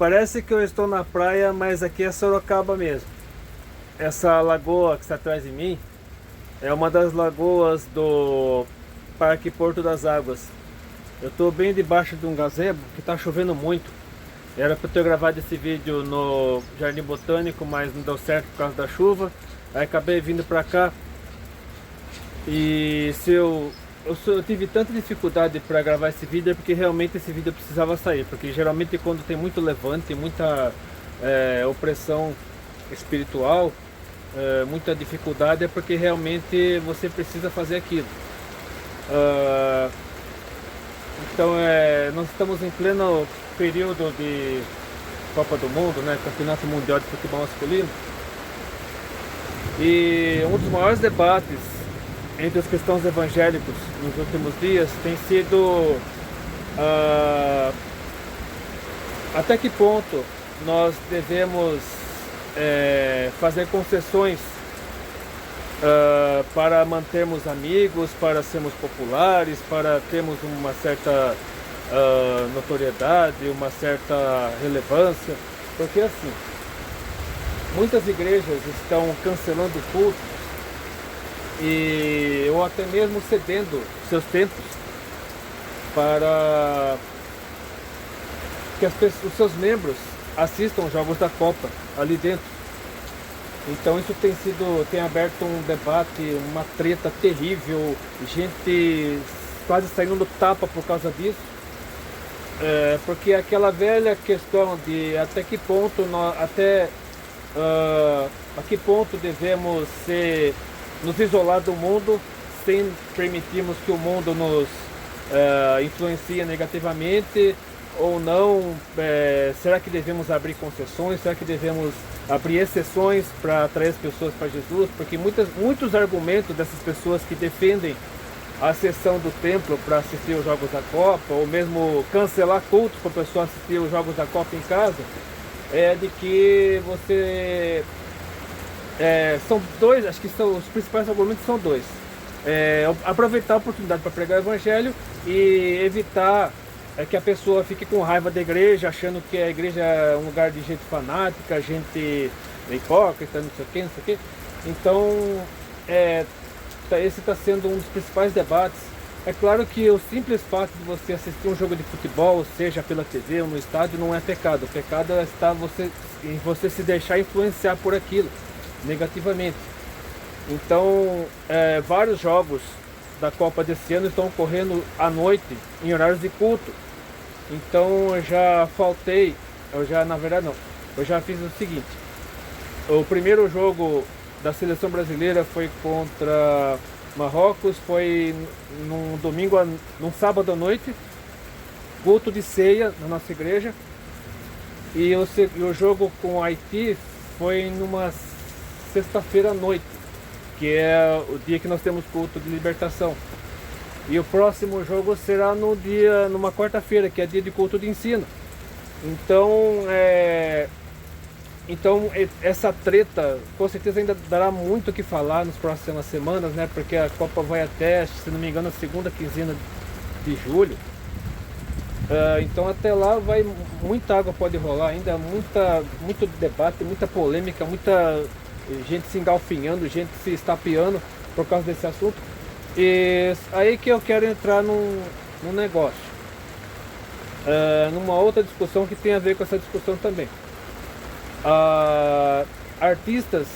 Parece que eu estou na praia, mas aqui é Sorocaba mesmo. Essa lagoa que está atrás de mim é uma das lagoas do Parque Porto das Águas. Eu estou bem debaixo de um gazebo que está chovendo muito. Era para eu ter gravado esse vídeo no Jardim Botânico, mas não deu certo por causa da chuva. Aí acabei vindo para cá. E se eu tive tanta dificuldade para gravar esse vídeo é porque realmente esse vídeo precisava sair. Porque geralmente quando tem muito levante, muita opressão espiritual, muita dificuldade, é porque realmente você precisa fazer aquilo. Então nós estamos em pleno período de Copa do Mundo, né, Campeonato Mundial de Futebol Masculino. E um dos maiores debates entre os cristãos evangélicos nos últimos dias tem sido até que ponto nós devemos fazer concessões para mantermos amigos, para sermos populares, para termos uma certa notoriedade, uma certa relevância. Porque assim, muitas igrejas estão cancelando cultos ou até mesmo cedendo seus templos para que os seus membros assistam jogos da Copa ali dentro. Então isso tem aberto um debate, uma treta terrível, gente quase saindo no tapa por causa disso. Porque aquela velha questão de até que ponto a que ponto devemos nos isolar do mundo sem permitirmos que o mundo nos influencie negativamente ou não. Será que devemos abrir concessões? Será que devemos abrir exceções para atrair as pessoas para Jesus? Porque muitos argumentos dessas pessoas que defendem a acessão do templo para assistir os jogos da Copa, ou mesmo cancelar cultos para a pessoa assistir os jogos da Copa em casa, é de que você... são dois, acho que os principais argumentos são dois. Aproveitar a oportunidade para pregar o evangelho e evitar que a pessoa fique com raiva da igreja, achando que a igreja é um lugar de gente fanática, gente hipócrita, não sei o que, não sei o que. Então, esse está sendo um dos principais debates. É claro que o simples fato de você assistir um jogo de futebol, seja pela TV ou no estádio, não é pecado. O pecado está em você se deixar influenciar por aquilo, negativamente. Então, vários jogos da Copa desse ano estão ocorrendo à noite, em horários de culto. Então, eu já fiz o seguinte. O primeiro jogo da seleção brasileira foi contra Marrocos, foi num sábado à noite, culto de ceia na nossa igreja. E o jogo com o Haiti foi numa sexta-feira à noite, que é o dia que nós temos culto de libertação. E o próximo jogo será numa quarta-feira, que é dia de culto de ensino. Então essa treta com certeza ainda dará muito o que falar nas próximas semanas, né? Porque a Copa vai até, se não me engano, a segunda quinzena de julho. Então até lá muita água pode rolar ainda, muito debate, muita polêmica, muita gente se engalfinhando, gente se estapeando por causa desse assunto. E aí que eu quero entrar num negócio, numa outra discussão que tem a ver com essa discussão também. Artistas,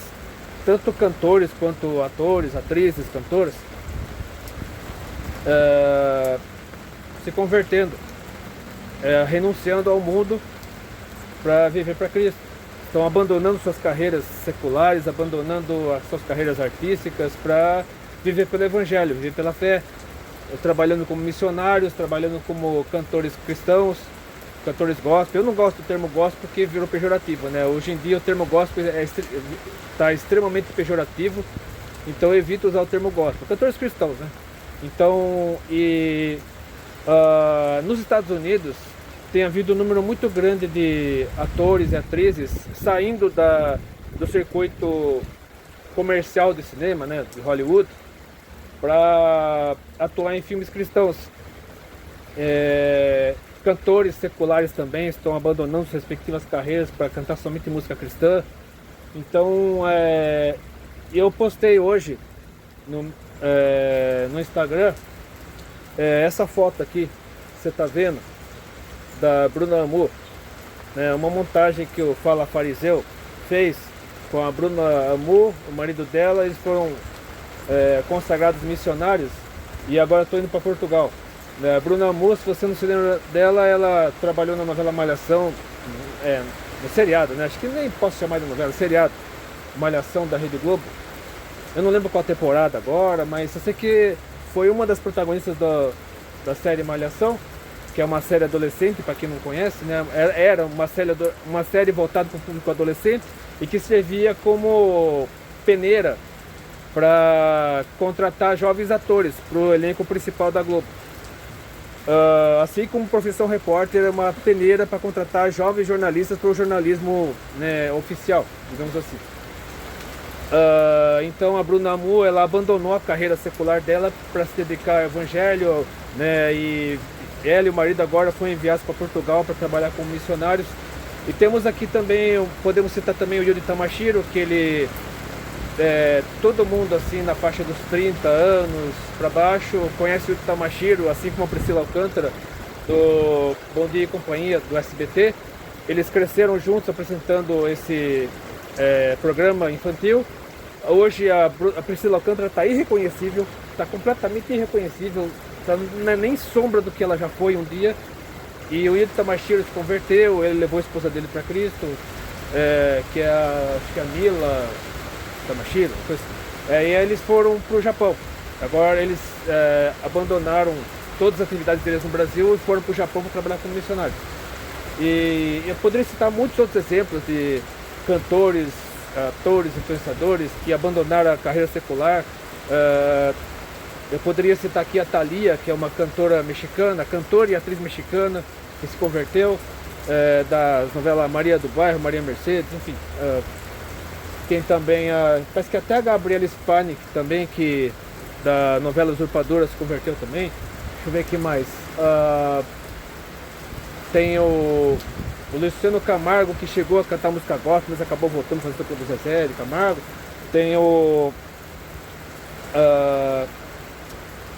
tanto cantores quanto atores, atrizes, cantoras, se convertendo, renunciando ao mundo para viver para Cristo. Estão abandonando suas carreiras seculares, abandonando as suas carreiras artísticas para viver pelo evangelho, viver pela fé, trabalhando como missionários, trabalhando como cantores cristãos, cantores gospel. Eu não gosto do termo gospel porque virou pejorativo, né? Hoje em dia o termo gospel está extremamente pejorativo, então eu evito usar o termo gospel. Cantores cristãos, né? Então, nos Estados Unidos tem havido um número muito grande de atores e atrizes saindo do circuito comercial de cinema, né, de Hollywood, para atuar em filmes cristãos. cantores seculares também estão abandonando suas respectivas carreiras para cantar somente música cristã. Então, eu postei hoje no Instagram essa foto aqui, você está vendo, da Bruna Amu, né, uma montagem que o Fala Fariseu fez com a Bruna Amu, o marido dela. Eles foram consagrados missionários e agora estou indo para Portugal. A Bruna Amu, se você não se lembra dela, ela trabalhou na novela Malhação, no seriado, né? Acho que nem posso chamar de novela, seriado, Malhação da Rede Globo. Eu não lembro qual temporada agora, mas eu sei que foi uma das protagonistas da série Malhação, que é uma série adolescente, para quem não conhece, né? Era uma série voltada para o público adolescente e que servia como peneira para contratar jovens atores para o elenco principal da Globo. Assim como Profissão Repórter é uma peneira para contratar jovens jornalistas para o jornalismo, né, oficial, digamos assim. Então a Bruna Amu, ela abandonou a carreira secular dela para se dedicar ao evangelho, né, e ela e o marido agora foram enviados para Portugal para trabalhar como missionários. E temos aqui também, podemos citar também o Yuri Tamashiro, que ele, todo mundo assim na faixa dos 30 anos para baixo conhece o Yuri Tamashiro, assim como a Priscila Alcântara do Bom Dia e Companhia do SBT. Eles cresceram juntos apresentando esse programa infantil. Hoje a Priscila Alcântara está irreconhecível, está completamente irreconhecível, não é nem sombra do que ela já foi um dia. E o Yuri Tamashiro se converteu, ele levou a esposa dele para Cristo, que é acho que a Mila Tamashiro, e aí eles foram para o Japão. Agora eles abandonaram todas as atividades deles no Brasil e foram para o Japão para trabalhar como missionários. E eu poderia citar muitos outros exemplos de cantores, atores, influenciadores que abandonaram a carreira secular. Eu poderia citar aqui a Thalia, que é uma cantora mexicana, cantora e atriz mexicana, que se converteu, das novelas Maria do Bairro, Maria Mercedes, enfim. Tem também, parece que até a Gabriela Spanik também, que da novela Usurpadora, se converteu também. Deixa eu ver aqui mais. Tem o Luciano Camargo, que chegou a cantar música gospel, mas acabou voltando a fazer o do Zezé de Camargo. Tem o...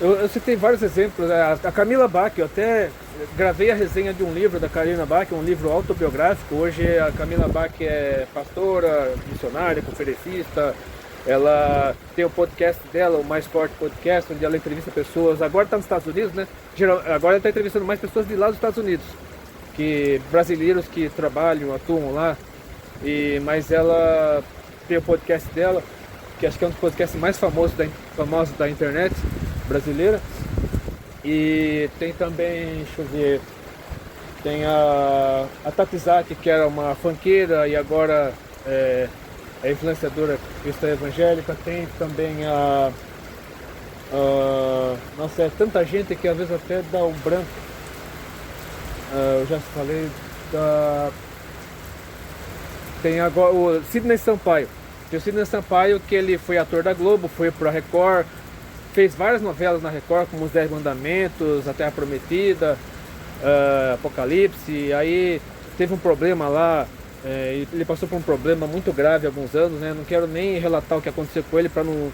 Eu citei vários exemplos. A Camila Bach, eu até gravei a resenha de um livro da Camila Bach, um livro autobiográfico. Hoje a Camila Bach é pastora, missionária, conferencista. Ela tem o podcast dela, o Mais Forte Podcast, onde ela entrevista pessoas. Agora está nos Estados Unidos, né? Agora ela está entrevistando mais pessoas de lá dos Estados Unidos, brasileiros que trabalham, atuam lá. Mas ela tem o podcast dela, que acho que é um dos podcasts mais famosos da internet brasileira. E tem também, deixa eu ver, tem a Tatizaki, que era uma funkeira e agora é influenciadora cristã evangélica. Tem também nossa, é tanta gente que às vezes até dá um branco. Eu já falei tem agora o Sidney Sampaio. Tem o Sidney Sampaio, que ele foi ator da Globo, foi pra Record, fez várias novelas na Record, como Os 10 Mandamentos, A Terra Prometida, Apocalipse. Aí teve um problema lá, ele passou por um problema muito grave há alguns anos, né? Não quero nem relatar o que aconteceu com ele para não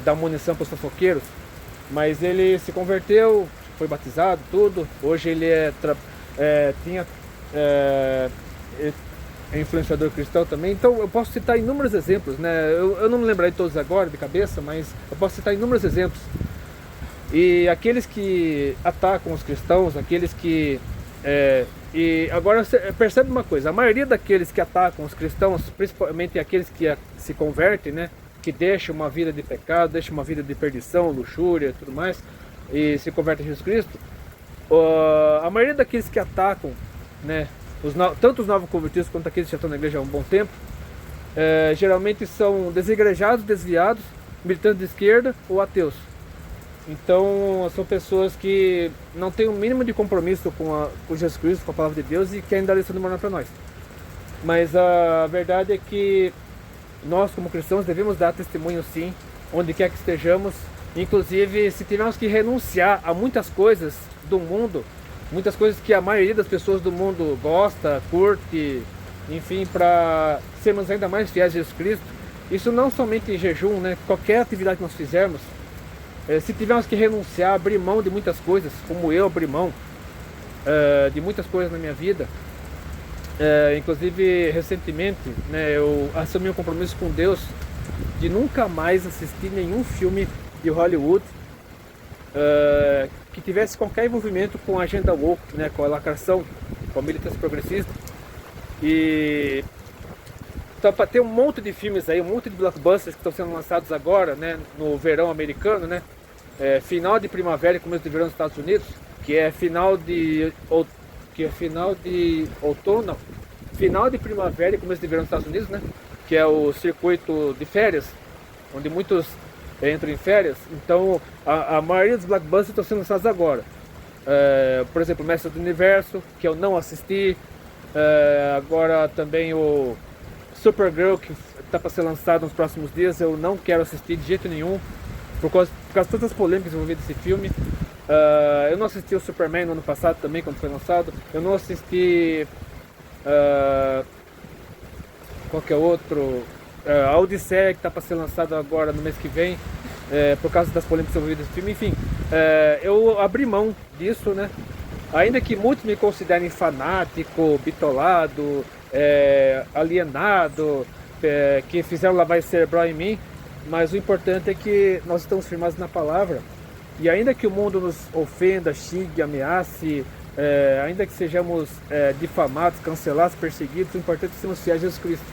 dar munição para os fofoqueiros, mas ele se converteu, foi batizado, tudo. Hoje ele é influenciador cristão também. Então eu posso citar inúmeros exemplos, né? Eu não me lembrei de todos agora de cabeça, mas eu posso citar inúmeros exemplos. E aqueles que atacam os cristãos, aqueles que... e agora você percebe uma coisa: a maioria daqueles que atacam os cristãos, principalmente aqueles que se convertem, né? Que deixam uma vida de pecado, deixam uma vida de perdição, luxúria e tudo mais, e se convertem a Jesus Cristo. A maioria daqueles que atacam, né, tanto os novos convertidos quanto aqueles que já estão na igreja há um bom tempo, geralmente são desigrejados, desviados, militantes de esquerda ou ateus. Então são pessoas que não têm o mínimo de compromisso com Jesus Cristo, com a palavra de Deus, e querem dar lição de moral para nós. Mas a verdade é que nós, como cristãos, devemos dar testemunho, sim, onde quer que estejamos. Inclusive, se tivermos que renunciar a muitas coisas do mundo muitas coisas que a maioria das pessoas do mundo gosta, curte, enfim, para sermos ainda mais fiéis a Jesus Cristo. Isso não somente em jejum, né? Qualquer atividade que nós fizermos, se tivermos que renunciar, abrir mão de muitas coisas, como eu abri mão de muitas coisas na minha vida, inclusive recentemente, né, eu assumi um compromisso com Deus de nunca mais assistir nenhum filme de Hollywood que tivesse qualquer envolvimento com a agenda woke, né, com a lacração, com a militância progressista. E então, tem um monte de filmes aí, um monte de blockbusters que estão sendo lançados agora, né, no verão americano, né, final de primavera e começo de verão nos Estados Unidos, que é final de outono, não, final de primavera e começo de verão nos Estados Unidos, né, que é o circuito de férias, onde muitos entram em férias. Então a maioria dos blockbusters estão sendo lançados agora. Por exemplo, Mestre do Universo, que eu não assisti. Agora também o Supergirl, que está para ser lançado nos próximos dias, eu não quero assistir de jeito nenhum, por causa de todas as polêmicas envolvidas nesse filme. Eu não assisti o Superman no ano passado também, quando foi lançado. Eu não assisti qualquer outro, a Odisseia, que está para ser lançado agora no mês que vem, por causa das polêmicas envolvidas nesse filme. Enfim, eu abri mão disso, né? Ainda que muitos me considerem fanático, bitolado, alienado, que fizeram lavar cerebral em mim, mas o importante é que nós estamos firmados na palavra. E ainda que o mundo nos ofenda, xingue, ameace, ainda que sejamos difamados, cancelados, perseguidos, o importante é que sejamos fiéis a Jesus Cristo.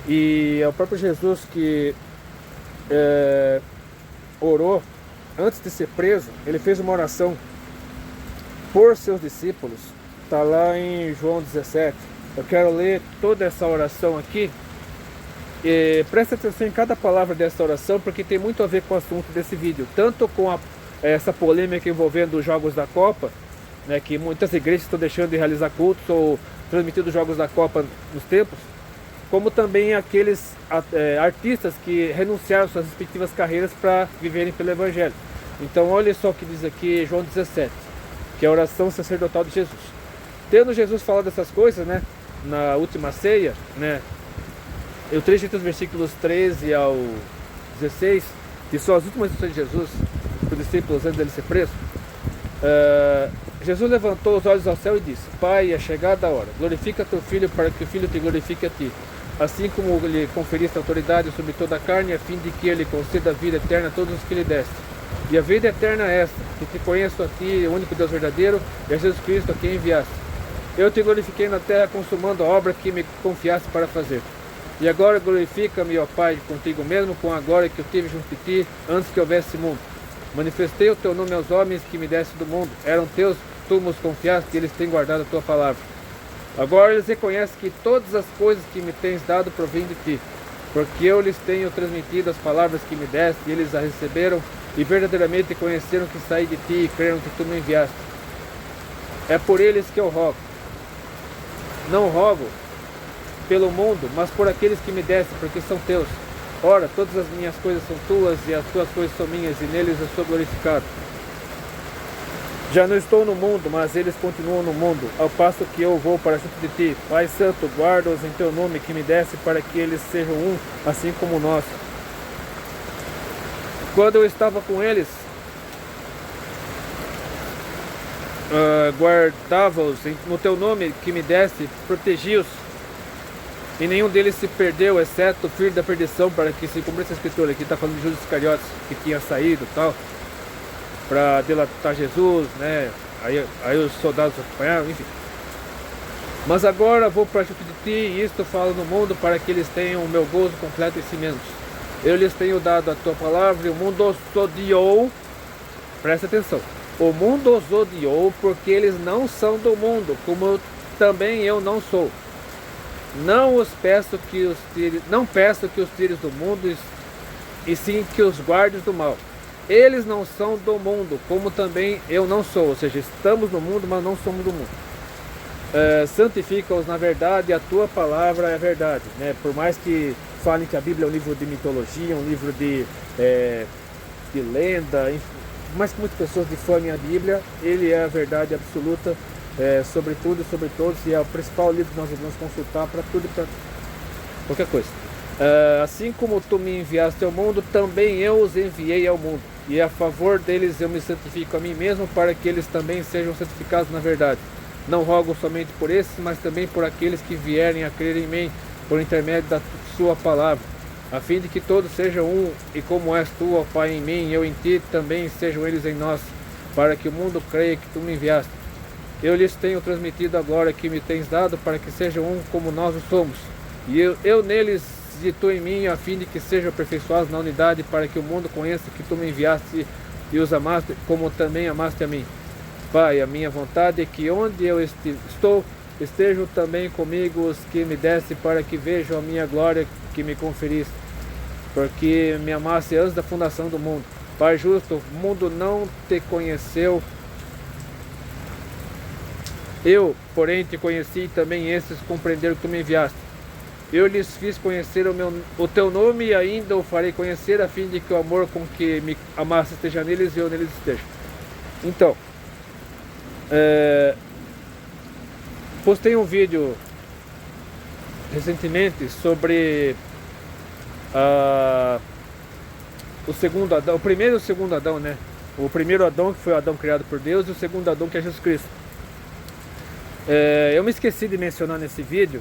E é o próprio Jesus que orou antes de ser preso. Ele fez uma oração por seus discípulos. Está lá em João 17. Eu quero ler toda essa oração aqui. E presta atenção em cada palavra dessa oração, porque tem muito a ver com o assunto desse vídeo. Tanto com essa polêmica envolvendo os Jogos da Copa, né, que muitas igrejas estão deixando de realizar cultos ou transmitindo os Jogos da Copa nos templos, como também aqueles artistas que renunciaram suas respectivas carreiras para viverem pelo Evangelho. Então olha só o que diz aqui João 17, que é a oração sacerdotal de Jesus. Tendo Jesus falado dessas coisas, né, na última ceia, né, eu trecho entre os versículos 13 ao 16, que são as últimas instruções de Jesus para os discípulos antes dele ser preso. Jesus levantou os olhos ao céu e disse: Pai, é chegada a hora, glorifica teu Filho para que o Filho te glorifique a ti, assim como lhe conferiste autoridade sobre toda a carne, a fim de que ele conceda a vida eterna a todos os que lhe deste. E a vida eterna é esta, que te conheço a ti, o único Deus verdadeiro, e a Jesus Cristo a quem enviaste. Eu te glorifiquei na terra, consumando a obra que me confiaste para fazer. E agora glorifica-me, ó Pai, contigo mesmo, com a glória que eu tive junto de ti, antes que houvesse mundo. Manifestei o teu nome aos homens que me deste do mundo. Eram teus, tu nos confiaste, e eles têm guardado a tua palavra. Agora eles reconhecem que todas as coisas que me tens dado provêm de ti, porque eu lhes tenho transmitido as palavras que me deste, e eles a receberam, e verdadeiramente conheceram que saí de ti e creram que tu me enviaste. É por eles que eu rogo. Não rogo pelo mundo, mas por aqueles que me deste, porque são teus. Ora, todas as minhas coisas são tuas, e as tuas coisas são minhas, e neles eu sou glorificado. Já não estou no mundo, mas eles continuam no mundo, ao passo que eu vou para junto de ti. Pai Santo, guarda-os em teu nome que me deste, para que eles sejam um, assim como nós. Quando eu estava com eles, guardava-os no teu nome que me deste, protegi-os, e nenhum deles se perdeu, exceto o filho da perdição, para que se cumprisse a escritura. Aqui está falando de Judas Iscariotes, que tinha saído e tal, para delatar Jesus, né? Aí os soldados acompanharam, enfim. Mas agora vou para junto de ti, e isto falo no mundo, para que eles tenham o meu gozo completo em si mesmos. Eu lhes tenho dado a tua palavra, e o mundo os odiou. Presta atenção. O mundo os odiou, porque eles não são do mundo, como também eu não sou. Não peço que os tires do mundo, e sim que os guardes do mal. Eles não são do mundo, como também eu não sou. Ou seja, estamos no mundo, mas não somos do mundo. Santifica-os na verdade, a tua palavra é verdade, né? Por mais que falem que a Bíblia é um livro de mitologia, um livro de lenda, enfim, mais que muitas pessoas difamem a Bíblia, ele é a verdade absoluta sobre tudo e sobre todos, e é o principal livro que nós devemos consultar para tudo e para qualquer coisa. Assim como tu me enviaste ao mundo, também eu os enviei ao mundo, e a favor deles eu me santifico a mim mesmo, para que eles também sejam santificados na verdade. Não rogo somente por esses, mas também por aqueles que vierem a crer em mim, por intermédio da sua palavra, a fim de que todos sejam um, e como és tu, ó Pai, em mim, eu em ti, também sejam eles em nós, para que o mundo creia que tu me enviaste. Eu lhes tenho transmitido a glória que me tens dado, para que sejam um como nós o somos, e eu neles e tu em mim, a fim de que sejam aperfeiçoados na unidade, para que o mundo conheça que tu me enviaste e os amaste, como também amaste a mim. Pai, a minha vontade é que onde eu estou, estejam também comigo os que me deste, para que vejam a minha glória que me conferiste, porque me amaste antes da fundação do mundo. Pai justo, o mundo não te conheceu, eu, porém, te conheci, e também esses compreenderam que tu me enviaste. Eu lhes fiz conhecer o teu nome, e ainda o farei conhecer, a fim de que o amor com que me amaste esteja neles e eu neles esteja. Então, postei um vídeo recentemente sobre o segundo Adão, o primeiro e o segundo Adão, né? O primeiro Adão, que foi o Adão criado por Deus, e o segundo Adão, que é Jesus Cristo. Eu me esqueci de mencionar nesse vídeo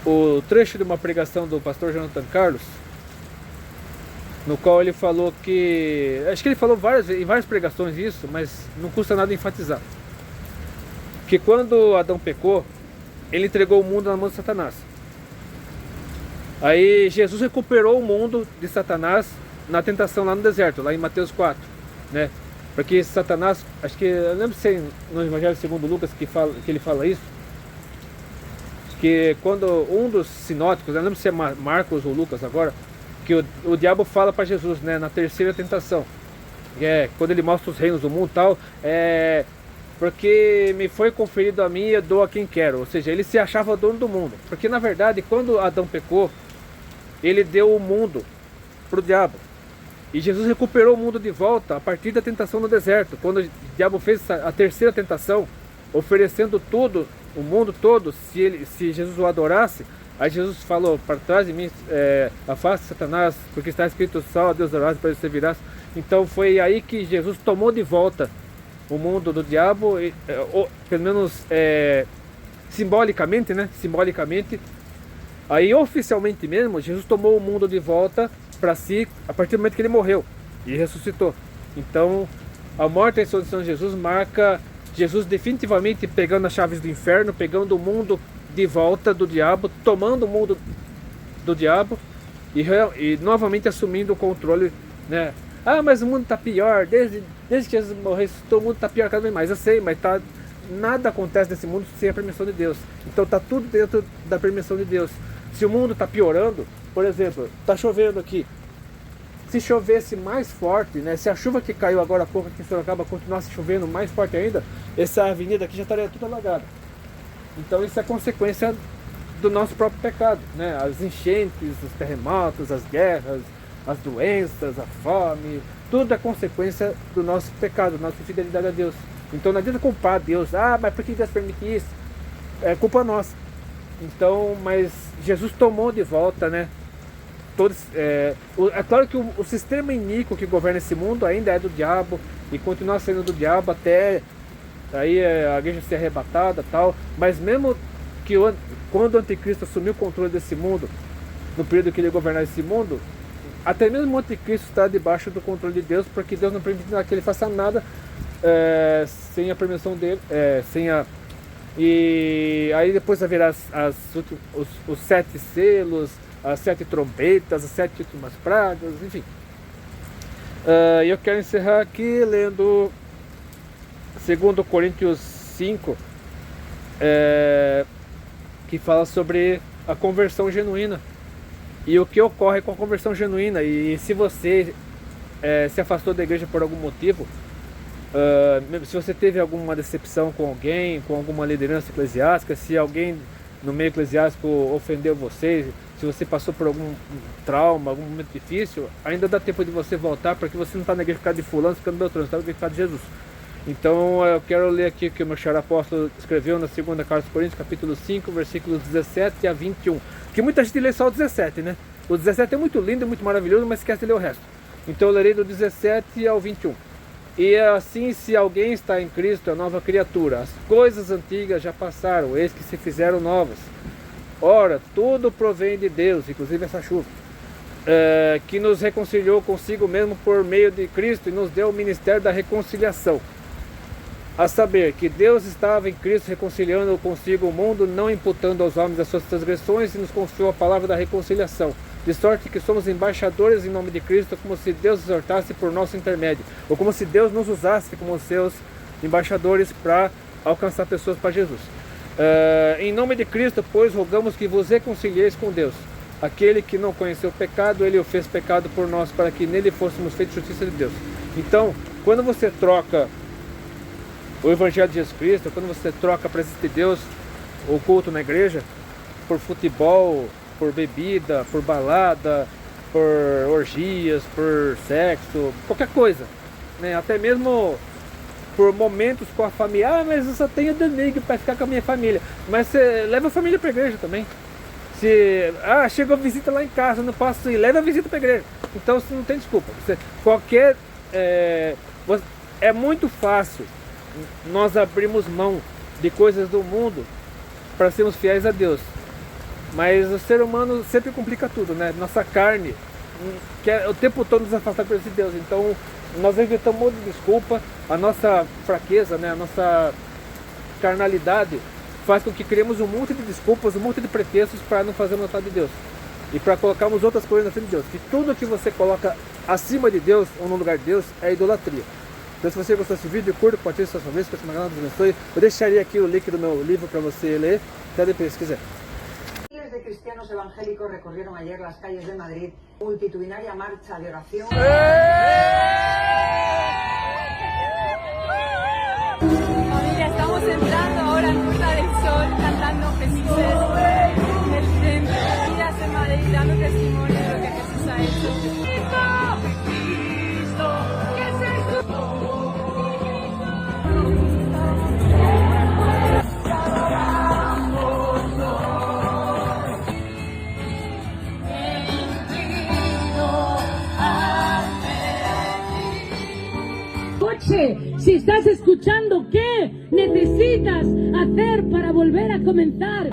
o trecho de uma pregação do pastor Jonathan Carlos, no qual ele falou que, acho que ele falou em várias pregações isso, mas não custa nada enfatizar, que quando Adão pecou, ele entregou o mundo na mão de Satanás. Aí Jesus recuperou o mundo de Satanás na tentação lá no deserto, lá em Mateus 4, né? Porque Satanás, acho que, eu lembro se no Evangelho segundo Lucas que ele fala isso, que quando um dos sinóticos, eu não lembro se é Marcos ou Lucas agora, que o diabo fala para Jesus, né, na terceira tentação, quando ele mostra os reinos do mundo e tal, porque me foi conferido a mim, eu dou a quem quero. Ou seja, ele se achava dono do mundo, porque na verdade quando Adão pecou, ele deu o mundo para o diabo, e Jesus recuperou o mundo de volta a partir da tentação no deserto, quando o diabo fez a terceira tentação, oferecendo tudo, o mundo todo, se Jesus o adorasse. Aí Jesus falou, para trás de mim, afaste Satanás, porque está escrito, só a Deus adorado para ele servirás. Então foi aí que Jesus tomou de volta o mundo do diabo, ou pelo menos simbolicamente, né? Simbolicamente. Aí oficialmente mesmo, Jesus tomou o mundo de volta para si a partir do momento que ele morreu e ressuscitou. Então a morte e a ressurreição de Jesus marca Jesus definitivamente pegando as chaves do inferno, pegando o mundo de volta do diabo, tomando o mundo do diabo e novamente assumindo o controle, né? Ah, mas o mundo está pior, desde que Jesus morreu, o mundo está pior cada vez mais. Eu sei, mas nada acontece nesse mundo sem a permissão de Deus. Então está tudo dentro da permissão de Deus. Se o mundo está piorando, por exemplo, está chovendo aqui. Se chovesse mais forte, né? Se a chuva que caiu agora há pouco aqui em Sorocaba continuasse chovendo mais forte ainda, essa avenida aqui já estaria tudo alagada. Então isso é consequência do nosso próprio pecado, né? As enchentes, os terremotos, as guerras, as doenças, a fome, tudo é consequência do nosso pecado, da nossa infidelidade a Deus. Então não adianta culpar Deus, mas por que Deus permite isso? É culpa nossa. Então, mas Jesus tomou de volta, né? É claro que o sistema iníquo que governa esse mundo ainda é do diabo e continua sendo do diabo até aí a igreja ser arrebatada, tal. Mas mesmo que quando o anticristo assumiu o controle desse mundo, no período que ele governar esse mundo, até mesmo o anticristo está debaixo do controle de Deus, porque Deus não permite que ele faça nada sem a permissão dele, e aí depois haverá os 7 selos, as 7 trombetas, as 7 últimas pragas, enfim. Eu quero encerrar aqui lendo 2 Coríntios 5, que fala sobre a conversão genuína e o que ocorre com a conversão genuína. E se você se afastou da igreja por algum motivo, se você teve alguma decepção com alguém, com alguma liderança eclesiástica, se alguém no meio eclesiástico ofendeu você, se você passou por algum trauma, algum momento difícil, ainda dá tempo de você voltar, porque você não está na igreja de fulano, ficando Beltrano, você está na igreja de Jesus. Então eu quero ler aqui o que o meu xará apóstolo escreveu na segunda carta aos Coríntios, capítulo 5, versículos 17 a 21. Que muita gente lê só o 17, né? O 17 é muito lindo, muito maravilhoso, mas esquece de ler o resto. Então eu lerei do 17 ao 21. E assim, se alguém está em Cristo, é nova criatura. As coisas antigas já passaram, eis que se fizeram novas. Ora, tudo provém de Deus, inclusive essa chuva, que nos reconciliou consigo mesmo por meio de Cristo e nos deu o ministério da reconciliação. A saber, que Deus estava em Cristo reconciliando consigo o mundo, não imputando aos homens as suas transgressões, e nos confiou a palavra da reconciliação. De sorte que somos embaixadores em nome de Cristo, como se Deus exortasse por nosso intermédio, ou como se Deus nos usasse como seus embaixadores para alcançar pessoas para Jesus. Em nome de Cristo, pois, rogamos que vos reconcilieis com Deus. Aquele que não conheceu o pecado, ele o fez pecado por nós, para que nele fôssemos feitos justiça de Deus. Então, quando você troca o Evangelho de Jesus Cristo, quando você troca a presença de Deus, o culto na igreja, por futebol, por bebida, por balada, por orgias, por sexo, qualquer coisa, né? Até mesmo por momentos com a família. Ah, mas eu só tenho domingo para ficar com a minha família. Mas você leva a família para a igreja também. Se chegou a visita lá em casa, não posso ir, leva a visita para a igreja. Então você não tem desculpa. É muito fácil nós abrimos mão de coisas do mundo para sermos fiéis a Deus. Mas o ser humano sempre complica tudo, né? Nossa carne quer o tempo todo nos afastar da presença de Deus. Então nós inventamos um monte de desculpa. A nossa fraqueza, né? A nossa carnalidade faz com que criemos um monte de desculpas, um monte de pretextos para não fazer a vontade de Deus. E para colocarmos outras coisas na frente de Deus. Que tudo que você coloca acima de Deus ou no lugar de Deus é idolatria. Então se você gostou desse vídeo, curta, compartilhe suas famílias, que essa canal nos abençoe. Eu deixaria aqui o link do meu livro para você ler, até depois, se quiser. Miles de cristianos evangélicos recorrieron ayer las calles de Madrid, multitudinaria marcha de oración. Familia, estamos entrando ahora en Puerta del Sol, cantando Jesús del centro. Familias en Madrid dando testimonio de lo que Jesús ha hecho. Si estás escuchando, ¿qué necesitas hacer para volver a comenzar?